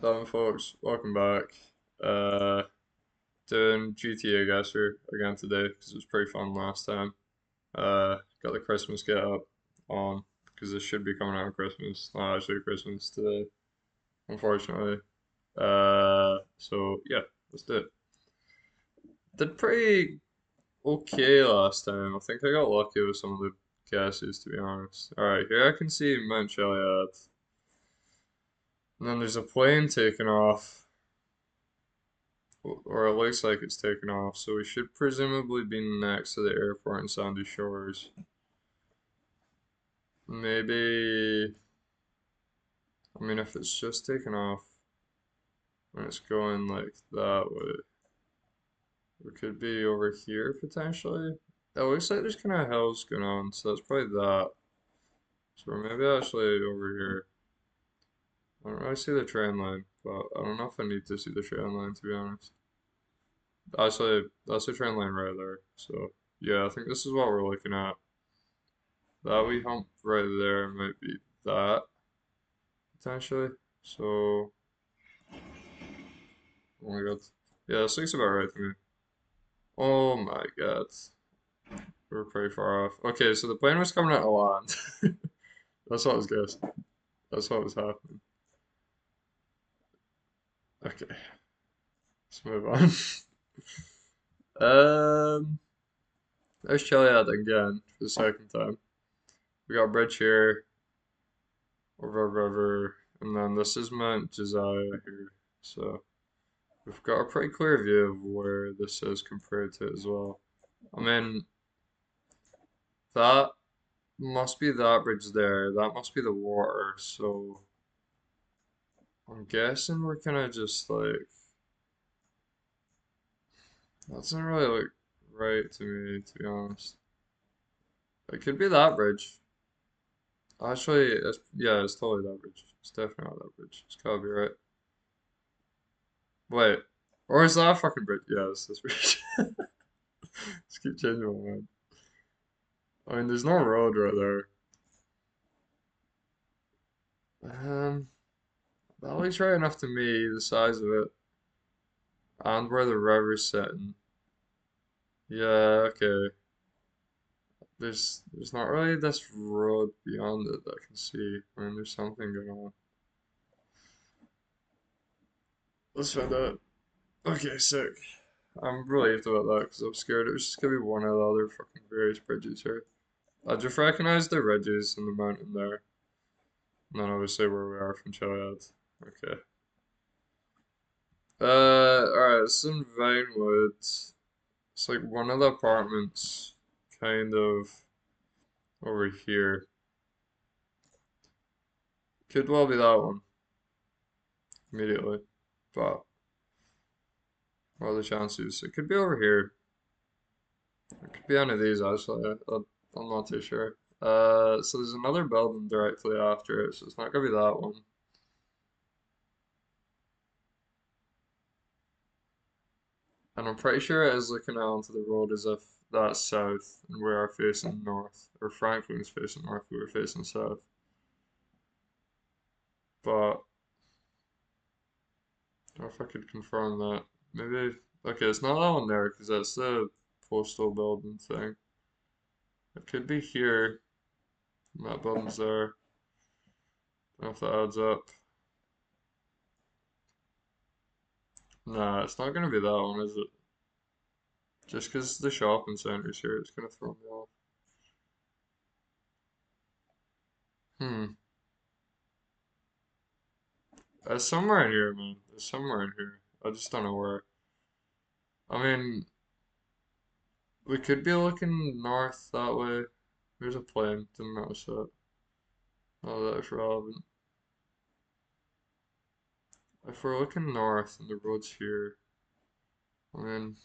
Hello, folks. Welcome back. Uh, Doing GTA Guessr again today because it was pretty fun last time. Got the Christmas get up on because this should be coming out on Christmas, not actually Christmas today, unfortunately. So yeah, let's do it. Did pretty okay last time. I think I got lucky with some of the guesses, to be honest. All right, here I can see Mount Chiliad, and then there's a plane taking off. Or it looks like it's taken off, so we should presumably be next to the airport in Sandy Shores. Maybe, I mean, if it's just taken off when it's going like that way, we could be over here potentially. It looks like there's kind of hills going on, so that's probably that. So we're maybe actually over here. I don't really see the train line, but I don't know if I need to see the train line to be honest. Actually, that's the train line right there. So yeah, I think this is what we're looking at. That we hump right there might be that potentially. So, oh my god. Yeah, this looks about right to me. Oh my god. We're pretty far off. Okay, so the plane was coming out of land. That's what I was guessing. That's what was happening. Okay, let's move on. There's Chiliad again for the second time. We got a bridge here, over a river, and then this is Mount Josiah here. So we've got a pretty clear view of where this is compared to it as well. I mean, that must be that bridge there. That must be the water. So I'm guessing we're kind of just like, that doesn't really look right to me, to be honest. It could be that bridge. Actually, yeah, it's totally that bridge. It's definitely not that bridge. It's gotta be right. Wait, or is that a fucking bridge? Yeah, it's this bridge. Just keep changing my mind. I mean, there's no road right there. Um, that looks right enough to me, the size of it, and where the river's sitting. Yeah, okay. There's not really this road beyond it that I can see. I mean, there's something going on. Let's find out. Okay, sick. I'm relieved about that because I'm scared it was just gonna be one of the other fucking various bridges here. I just recognized the ridges in the mountain there, and then obviously where we are from Chiliad. Okay. Alright, it's in Vinewood. It's like one of the apartments, kind of over here. Could well be that one immediately, but what are the chances? It could be over here. It could be any of these actually. I'm not too sure. So there's another building directly after it, so it's not gonna be that one. And I'm pretty sure it is looking out onto the road as if that's south and we are facing north, or Franklin's facing north, we were facing south. But I don't know if I could confirm that. Maybe. Okay, it's not that one there because that's the postal building thing. It could be here. And that building's there. I don't know if that adds up. Nah, it's not gonna be that one, is it? Just because the shopping center's here, it's gonna throw me off. Hmm. It's somewhere in here, man. It's somewhere in here. I just don't know where. I mean, we could be looking north that way. There's a plane. Didn't notice that. Oh, that's relevant. If we're looking north and the road's here, I mean,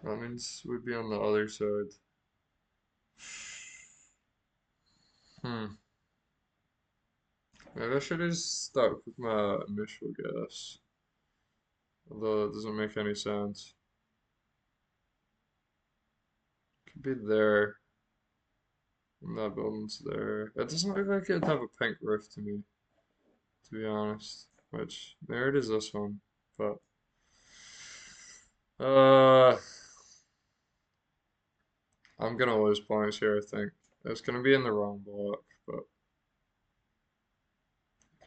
that means we'd be on the other side. Hmm. Maybe I should have stuck with my initial guess. Although it doesn't make any sense. Could be there. And that building's there. It doesn't look like it'd have a pink roof to me, to be honest. Which, there it is, this one. But, uh, I'm gonna lose points here, I think. It's gonna be in the wrong block, but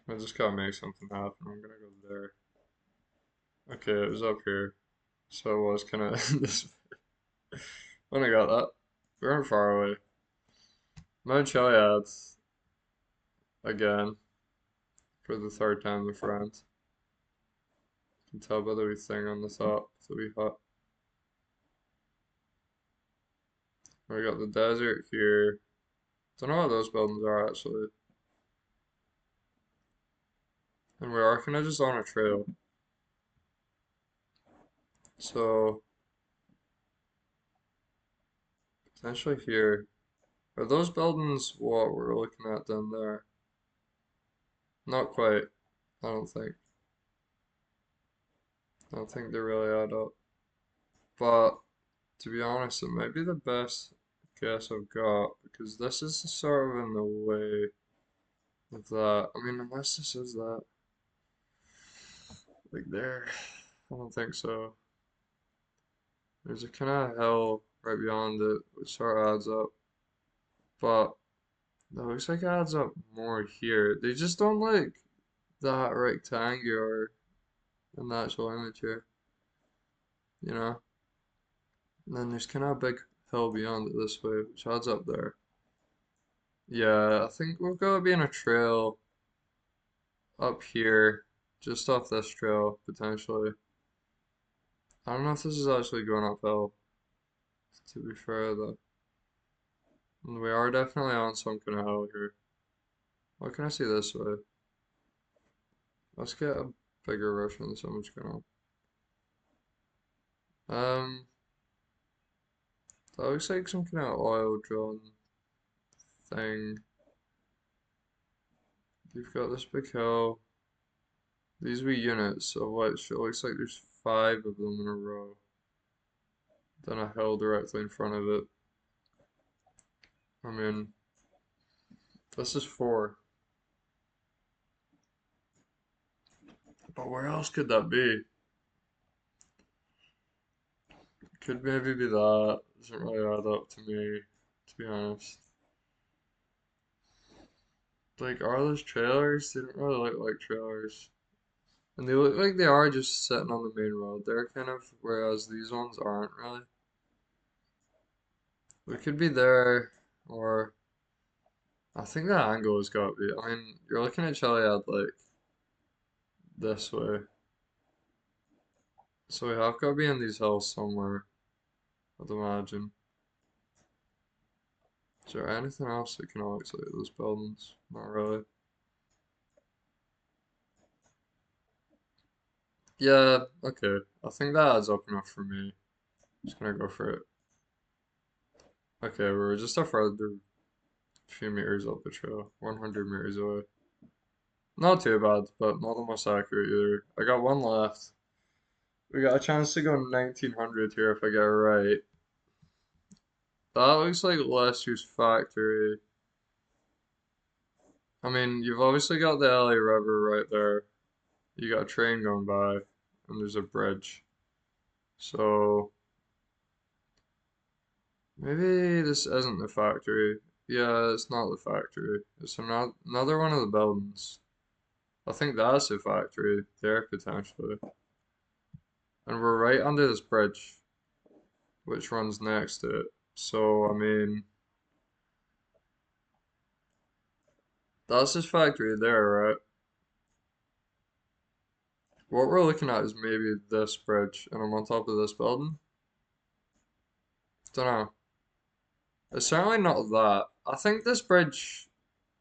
I just gotta make something happen. I'm gonna go there. Okay, it was up here. So it was kinda this. When I got that. We weren't far away. Mount Chiliad again for the third time the front. You can tell by the wee thing on the top, the wee hut. We got the desert here. Don't know what those buildings are actually. And we are kinda just on a trail. So potentially here. Are those buildings what we're looking at down there? Not quite. I don't think. I don't think they really add up. But to be honest, it might be the best guess I've got because this is sort of in the way of that. I mean, unless this is that. Like there. I don't think so. There's a kind of hill right beyond it, which sort of adds up. But that looks like it adds up more here. They just don't like that rectangular in the actual image here, you know? And then there's kind of a big hill beyond it this way, which adds up there. Yeah, I think we've got to be in a trail up here, just off this trail, potentially. I don't know if this is actually going uphill, to be fair, though. And we are definitely on some kind of hill here. What can I see this way? Let's get a bigger version of this image going on. That looks like some kind of oil drilling thing. You've got this big hill. These wee units of which it looks like there's 5 of them in a row. Then a hill directly in front of it. I mean, this is 4. But where else could that be? Could maybe be that. Doesn't really add up to me, to be honest. Like, are those trailers? They don't really look like trailers. And they look like they are just sitting on the main road there, kind of, whereas these ones aren't really. We could be there, or I think that angle has got to be. I mean, you're looking at Chiliad like this way, so we have got to be in these hills somewhere, I'd imagine. Is there anything else that can isolate those buildings? Not really. Yeah, okay. I think that adds up enough for me. Just gonna go for it. Okay, we're just a further few meters up the trail, 100 meters away. Not too bad, but not the most accurate either. I got one left. We got a chance to go 1900 here if I get it right. That looks like less use factory. I mean, you've obviously got the LA River right there. You got a train going by, and there's a bridge. So maybe this isn't the factory. Yeah, it's not the factory. It's another one of the buildings. I think that's the factory there potentially. And we're right under this bridge, which runs next to it. So, I mean, that's his factory there, right? What we're looking at is maybe this bridge, and I'm on top of this building. Don't know. It's certainly not that. I think this bridge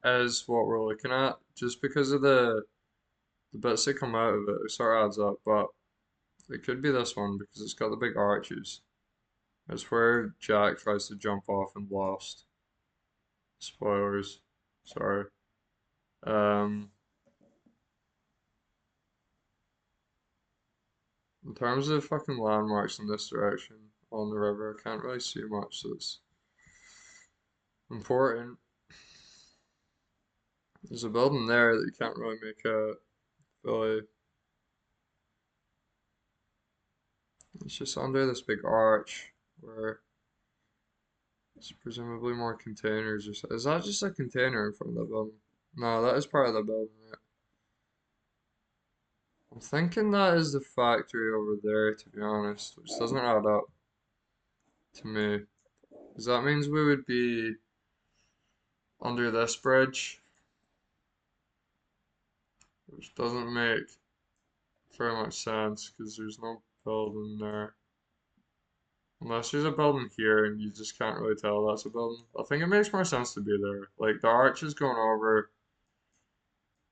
is what we're looking at, just because of the bits that come out of it. It sort of adds up, but it could be this one because it's got the big arches. It's where Jack tries to jump off and lost. Spoilers. Sorry. Um, in terms of fucking landmarks in this direction on the river, I can't really see much that's important. There's a building there that you can't really make out. Really, it's just under this big arch where it's presumably more containers or so. Is that just a container in front of the building? No, that is part of the building. Yeah. I'm thinking that is the factory over there, to be honest, which doesn't add up to me. Because that means we would be under this bridge, which doesn't make very much sense because there's no building there. Unless there's a building here and you just can't really tell that's a building. I think it makes more sense to be there. Like the arch is going over.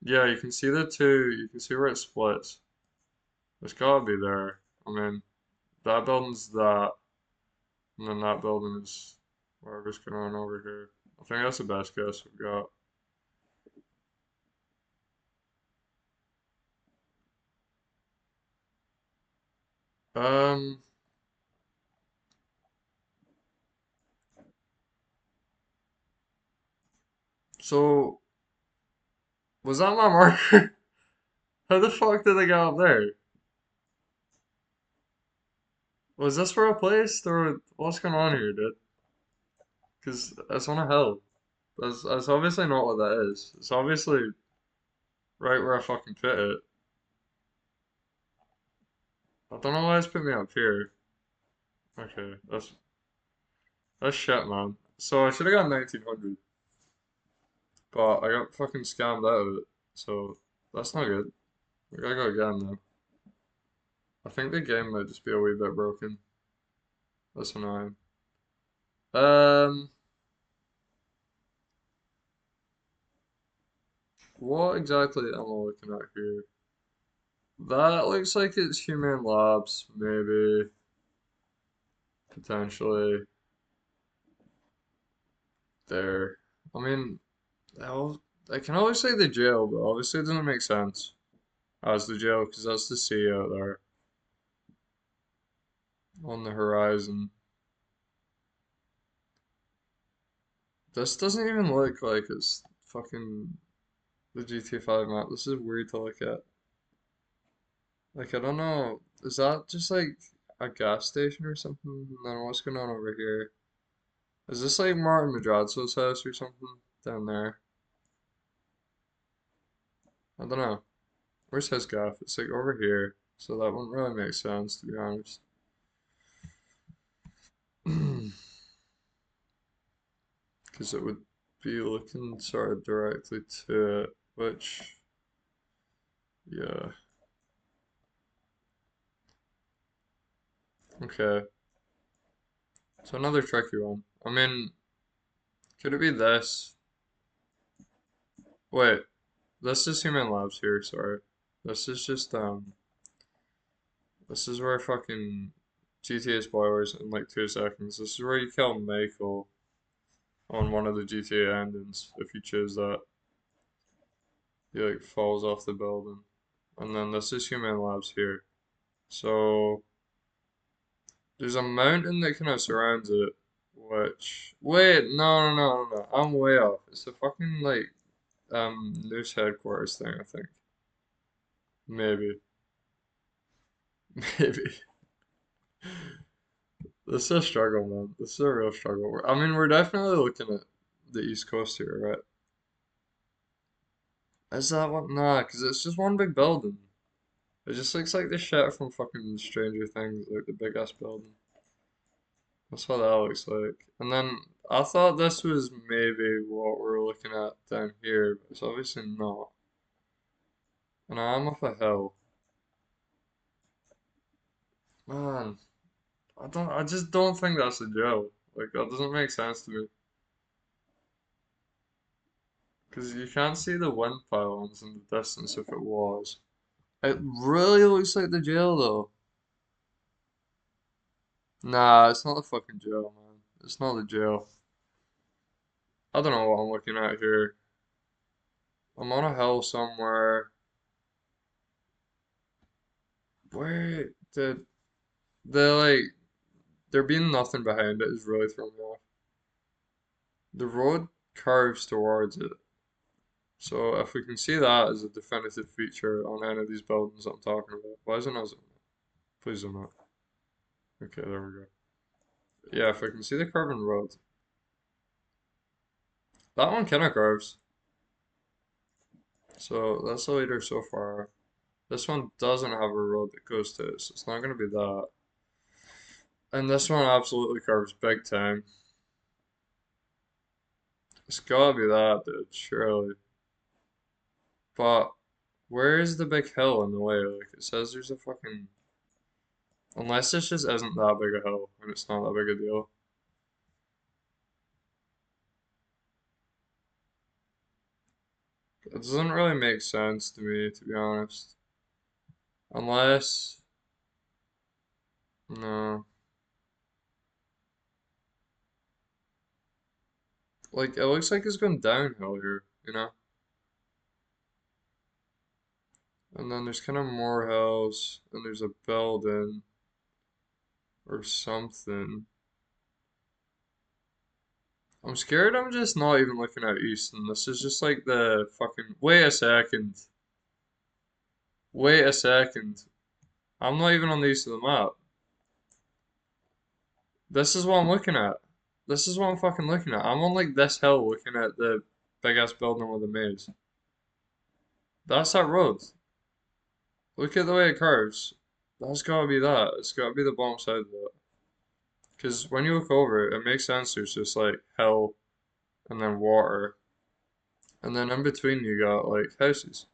Yeah, you can see the two, you can see where it splits. It's gotta be there. I mean, that building's that, and then that building is whatever's going on over here. I think that's the best guess we've got. Um, so was that my marker? How the fuck did I get up there? Was this for a place or what's going on here, dude? Because it's on a hill. That's obviously not what that is. It's obviously right where I fucking put it. I don't know why it's put me up here. Okay, that's shit, man. So I should have got 1900, but I got fucking scammed out of it. So that's not good. We gotta go again now. I think the game might just be a wee bit broken. That's annoying. Um, what exactly am I looking at here? That looks like it's human labs, maybe, potentially. There. I mean, I can always say the jail, but obviously it doesn't make sense as the jail because that's the sea out there on the horizon. This doesn't even look like it's fucking the GTA 5 map. This is weird to look at. Like, I don't know. Is that just like a gas station or something? Then what's going on over here? Is this like Martin Madrazo's house or something down there? I don't know. Where's his gaff? It's like over here. So that wouldn't really make sense, to be honest. Because it would be looking sort of directly to it, which, yeah. Okay. So another tricky one. I mean, could it be this? Wait, this is Human Labs here, sorry. This is just, this is where fucking GTA spoilers in like 2 seconds. This is where you kill Michael on one of the GTA endings, if you choose that. He like falls off the building. And then this is Human Labs here. So there's a mountain that kind of surrounds it, which wait, no. I'm way off. It's a fucking like news headquarters thing, I think. Maybe. Maybe. This is a struggle, man. This is a real struggle. I mean, we're definitely looking at the East Coast here, right? Is that what? Nah, because it's just one big building. It just looks like the shit from fucking Stranger Things, like the big ass building. That's what that looks like. And then I thought this was maybe what we're looking at down here, but it's obviously not. And I am off a hill. Man, I just don't think that's a jail. Like, that doesn't make sense to me. Because you can't see the wind pylons in the distance if it was. It really looks like the jail though. Nah, it's not the fucking jail, man. It's not the jail. I don't know what I'm looking at here. I'm on a hill somewhere. Wait, the like there being nothing behind it is really throwing me off. The road curves towards it. So if we can see that as a definitive feature on any of these buildings I'm talking about, why is it not zooming? Please zoom out. Okay, there we go. Yeah, if I can see the curving road. That one kind of curves. So that's the leader so far. This one doesn't have a road that goes to it, so it's not going to be that. And this one absolutely curves big time. It's gotta be that, dude, surely. But where is the big hill in the way? Like, it says there's a fucking. Unless this just isn't that big a hill, and it's not that big a deal. It doesn't really make sense to me, to be honest. Unless. No. Like, it looks like it's going downhill here, you know? And then there's kind of more hills, and there's a building or something. I'm scared I'm just not even looking at east, and this is just like the fucking. Wait a second. Wait a second. I'm not even on the east of the map. This is what I'm looking at. This is what I'm fucking looking at. I'm on like this hill looking at the big ass building with the maze. That's that road. Look at the way it curves. That's gotta be that. It's gotta be the bottom side of that. Because when you look over it, it makes sense. There's just like hill and then water. And then in between you got like houses,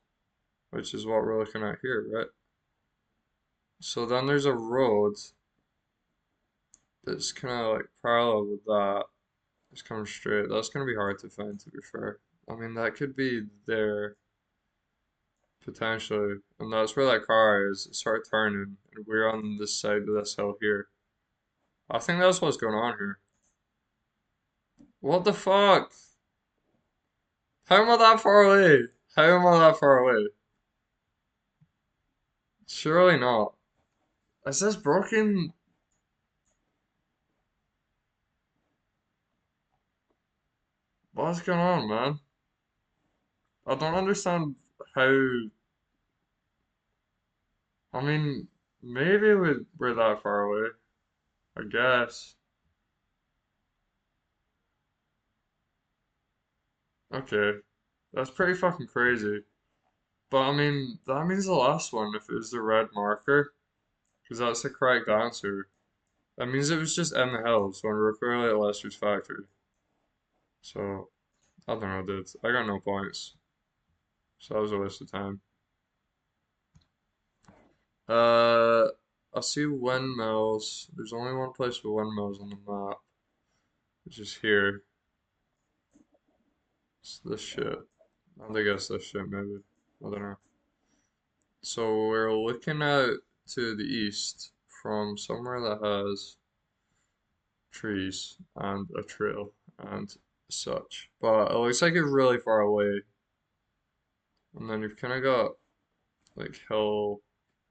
which is what we're looking at here, right? So then there's a road that's kind of like parallel with that. It's coming straight. That's gonna be hard to find, to be fair. I mean, that could be there potentially, and that's where that car is. It started turning, and we're on this side of this hill here. I think that's what's going on here. What the fuck? How am I that far away? How am I that far away? Surely not. Is this broken? What's going on, man? I don't understand how. I mean, maybe we're that far away. I guess. Okay. That's pretty fucking crazy. But I mean, that means the last one, if it was the red marker, because that's the correct answer. That means it was just in the hills when we were clearly at Lester's factory. So, I don't know, dude. I got no points. So that was a waste of time. Uh, I see windmills. There's only one place for windmills on the map, which is here. It's this shit. I think it's this shit, maybe. I don't know. So we're looking out to the east from somewhere that has trees and a trail and such. But it looks like it's really far away. And then you've kind of got like hill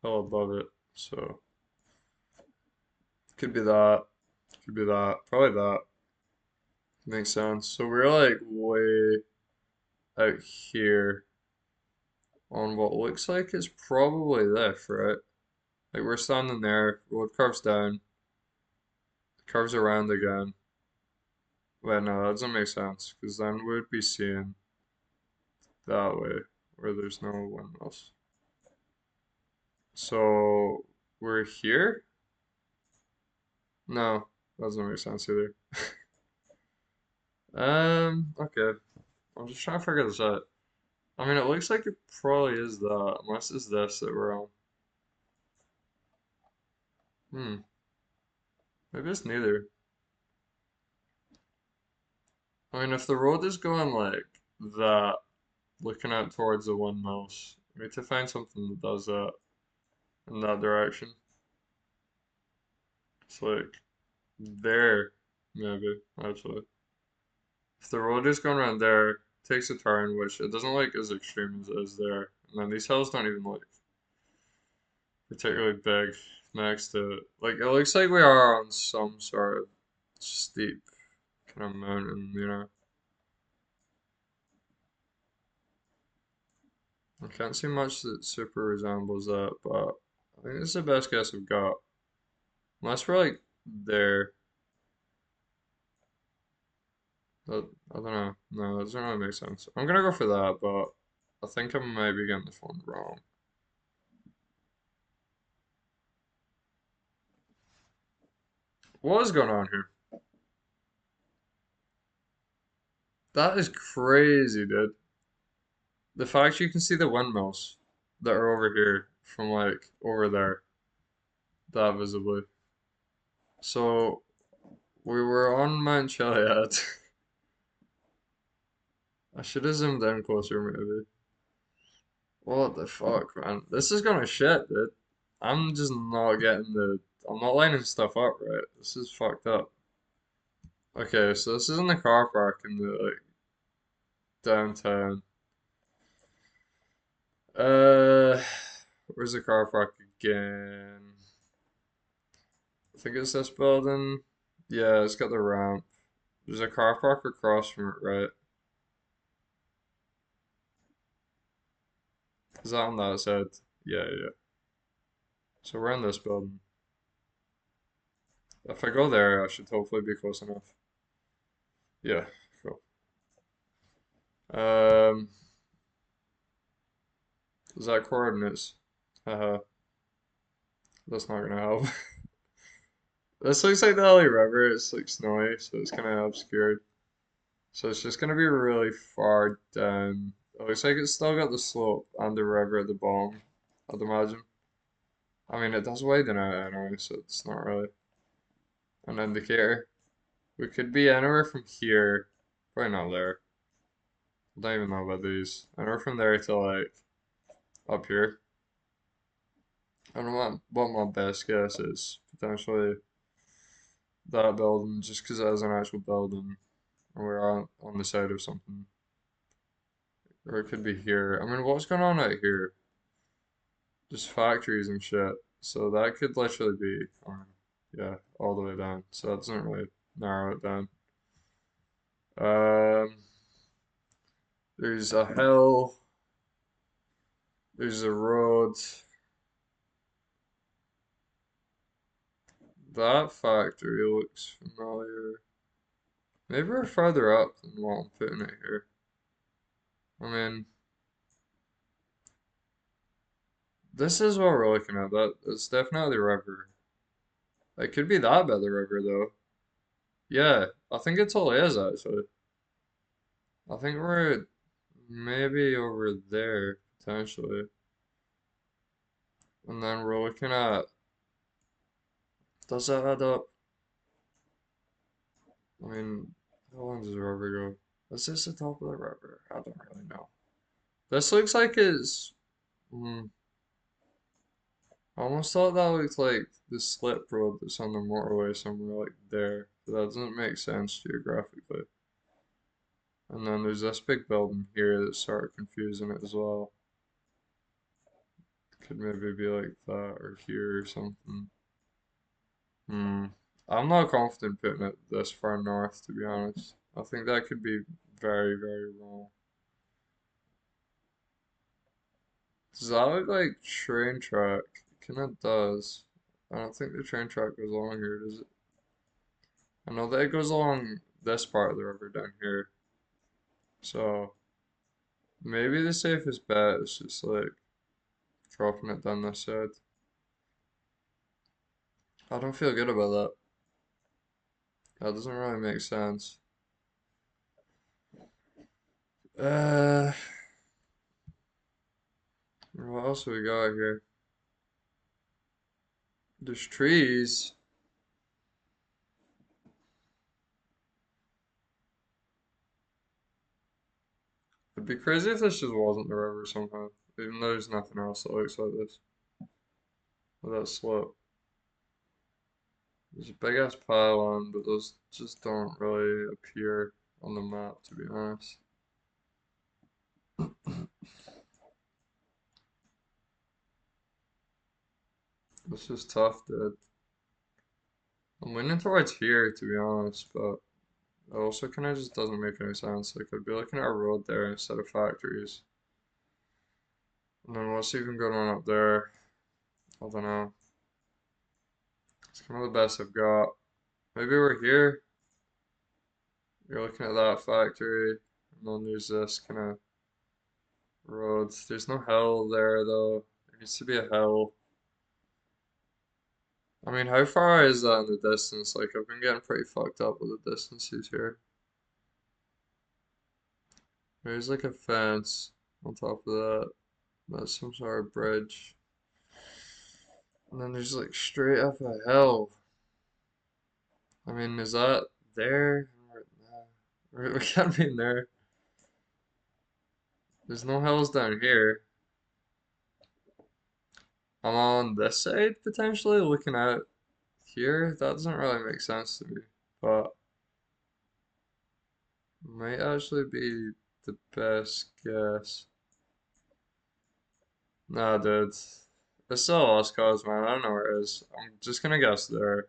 above it. So could be that. Could be that. Probably that. Makes sense. So we're like way out here on what looks like is probably this, right? Like we're standing there, road curves down, curves around again. Wait, no, that doesn't make sense, because then we'd be seeing that way, where there's no windmills. So we're here? No, that doesn't make sense either. Okay. I'm just trying to figure this out. I mean, it looks like it probably is that, unless it's this that we're on. Hmm, maybe it's neither. I mean, if the road is going like that, looking out towards the windmills, we need to find something that does that in that direction. It's like there, maybe, actually. If the road is going around there, takes a turn, which it doesn't look as extreme as it is there. And then these hills don't even look particularly big next to it. Like, it looks like we are on some sort of steep kind of mountain, you know? I can't see much that super resembles that, but I think this is the best guess I've got. Unless we're like there. I don't know. No, that doesn't really make sense. I'm gonna go for that, but I think I might be getting this one wrong. What is going on here? That is crazy, dude. The fact you can see the windmills that are over here from like over there, that visibly. So we were on Mount Chiliad. I should have zoomed in closer, maybe. What the fuck, man? This is gonna shit, dude. I'm just not getting the. I'm not lining stuff up right. This is fucked up. Okay, so this is in the car park in the like downtown. Uh, where's the car park again? I think it's this building. Yeah, it's got the ramp. There's a car park across from it, right? Is that on that side? Yeah, yeah. So we're in this building. If I go there, I should hopefully be close enough. Yeah, cool. Um, is that coordinates? Haha, that's not gonna help. This looks like the LA River. It's like snowy, so it's kind of obscured. So it's just gonna be really far down. It looks like it's still got the slope and the river at the bottom, I'd imagine. I mean, it does widen out anyway, so it's not really an indicator. We could be anywhere from here, probably not there. I don't even know about these. Anywhere from there to like up here. I don't know what my best guess is. Potentially that building, just because it has an actual building, and we're on the side of something. Or it could be here. I mean, what's going on out here? Just factories and shit. So that could literally be, yeah, all the way down. So that doesn't really narrow it down. Um, there's a hill. There's a road. That factory looks familiar. Maybe we're farther up than what I'm putting it here. I mean, this is what we're looking at. That's definitely the river. It could be that by the river though. Yeah, I think it totally is actually. I think we're maybe over there potentially. And then we're looking at, does that add up? I mean, how long does the river go? Is this the top of the river? I don't really know. This looks like it's, mm, I almost thought that looked like the slip road that's on the motorway somewhere like there. But that doesn't make sense geographically. And then there's this big building here that's sort of confusing it as well. Could maybe be like that or here or something. Hmm. I'm not confident putting it this far north, to be honest. I think that could be very, very wrong. Does that look like train track? It kinda does. I don't think the train track goes along here, does it? I know that it goes along this part of the river down here. So maybe the safest bet is just like dropping it down this side. I don't feel good about that. That doesn't really make sense. Uh, what else we got here? There's trees. It'd be crazy if this just wasn't the river somehow. Even though there's nothing else that looks like this. With that slope. There's a big ass pylon, but those just don't really appear on the map, to be honest. This is tough, dude. I'm leaning towards here, to be honest, but it also kind of just doesn't make any sense. Like, I'd be looking at a road there instead of factories. And then what's even going on up there? I don't know. It's kind of the best I've got. Maybe we're here. You're looking at that factory. And then there's this kind of road. There's no hill there though. There needs to be a hill. I mean, how far is that in the distance? Like, I've been getting pretty fucked up with the distances here. There's like a fence on top of that. That's some sort of bridge. And then there's like straight up a hill. I mean, is that there? We can't be in there. There's no hills down here. I'm on this side potentially looking out here. That doesn't really make sense to me, but might actually be the best guess. Nah, dude. It's still a lost cause, man. I don't know where it is. I'm just gonna guess there.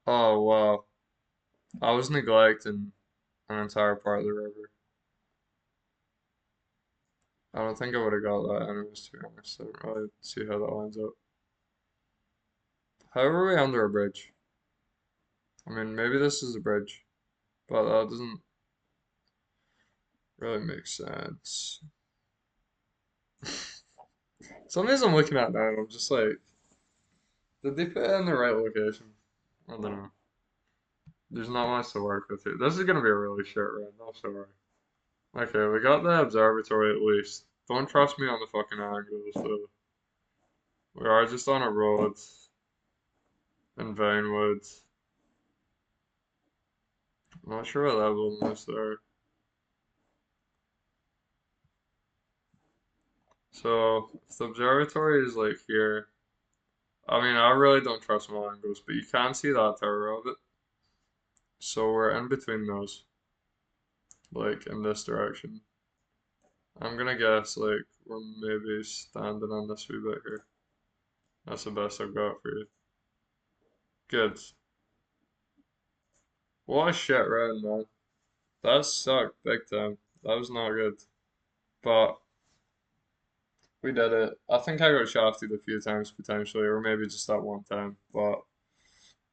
Oh, wow. I was neglecting an entire part of the river. I don't think I would have got that anyways, to be honest. I don't really see how that lines up. How are we under a bridge? I mean, maybe this is a bridge, but that doesn't really make sense. Some of these I'm looking at now, and I'm just like, did they put it in the right location? I don't know. There's not much to work with here. This is gonna be a really short run, no sorry. Okay, we got the observatory at least. Don't trust me on the fucking angles, though. We are just on a road in Vinewood. I'm not sure what level this there. So, if the observatory is like here, I mean, I really don't trust my angles, but you can see that tower of it. So we're in between those, like in this direction. I'm gonna guess like we're maybe standing on this wee bit here. That's the best I've got for you. Good. What a shit round, man. That sucked big time. That was not good. But we did it. I think I got shafted a few times potentially, or maybe just that one time. But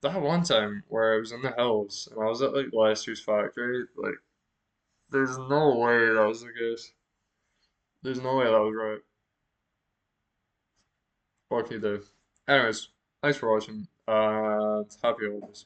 that one time where I was in the hills and I was at like Lester's factory, like there's no way that was the case. There's no way that was right. What can you do? Anyways, thanks for watching and happy holidays.